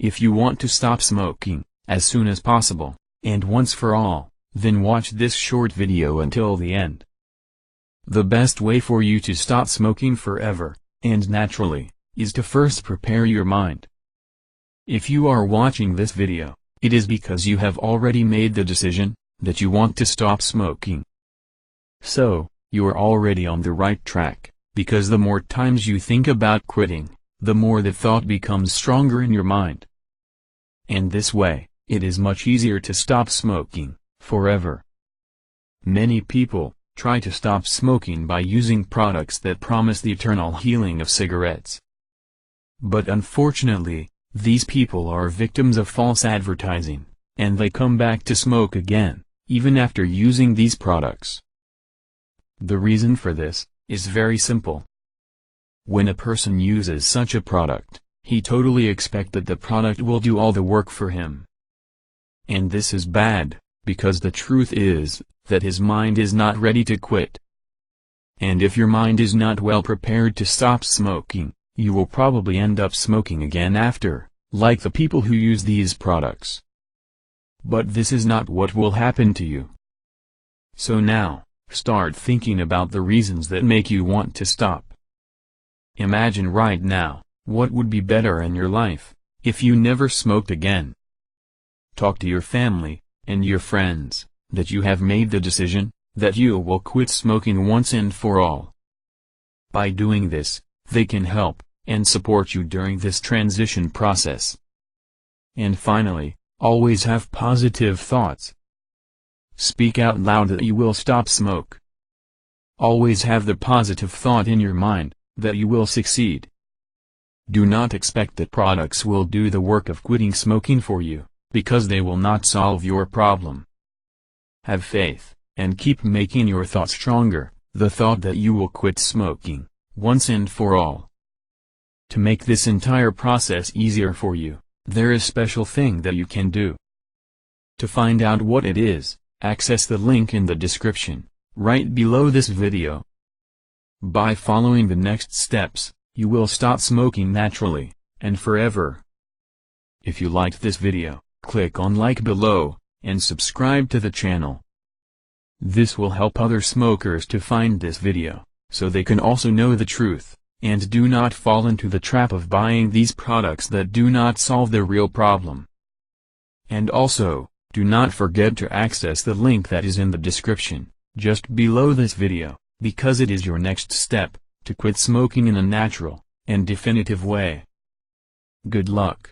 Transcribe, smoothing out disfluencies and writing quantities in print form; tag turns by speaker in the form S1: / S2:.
S1: If you want to stop smoking, as soon as possible, and once for all, then watch this short video until the end. The best way for you to stop smoking forever, and naturally, is to first prepare your mind. If you are watching this video, it is because you have already made the decision that you want to stop smoking. So, you are already on the right track, because the more times you think about quitting, the more the thought becomes stronger in your mind. And this way, it is much easier to stop smoking forever. Many people try to stop smoking by using products that promise the eternal healing of cigarettes. But unfortunately, these people are victims of false advertising, and they come back to smoke again, even after using these products. The reason for this is very simple. When a person uses such a product, he totally expects that the product will do all the work for him. And this is bad, because the truth is that his mind is not ready to quit. And if your mind is not well prepared to stop smoking, you will probably end up smoking again after, like the people who use these products. But this is not what will happen to you. So now, start thinking about the reasons that make you want to stop. Imagine right now, what would be better in your life, if you never smoked again. Talk to your family, and your friends, that you have made the decision, that you will quit smoking once and for all. By doing this, they can help, and support you during this transition process. And finally, always have positive thoughts. Speak out loud that you will stop smoke. Always have the positive thought in your mind, that you will succeed. Do not expect that products will do the work of quitting smoking for you, because they will not solve your problem. Have faith, and keep making your thought stronger, the thought that you will quit smoking, once and for all. To make this entire process easier for you, there is a special thing that you can do. To find out what it is, access the link in the description, right below this video. By following the next steps, you will stop smoking naturally, and forever. If you liked this video, click on like below, and subscribe to the channel. This will help other smokers to find this video, so they can also know the truth, and do not fall into the trap of buying these products that do not solve the real problem. And also, do not forget to access the link that is in the description, just below this video, because it is your next step, to quit smoking in a natural, and definitive way. Good luck.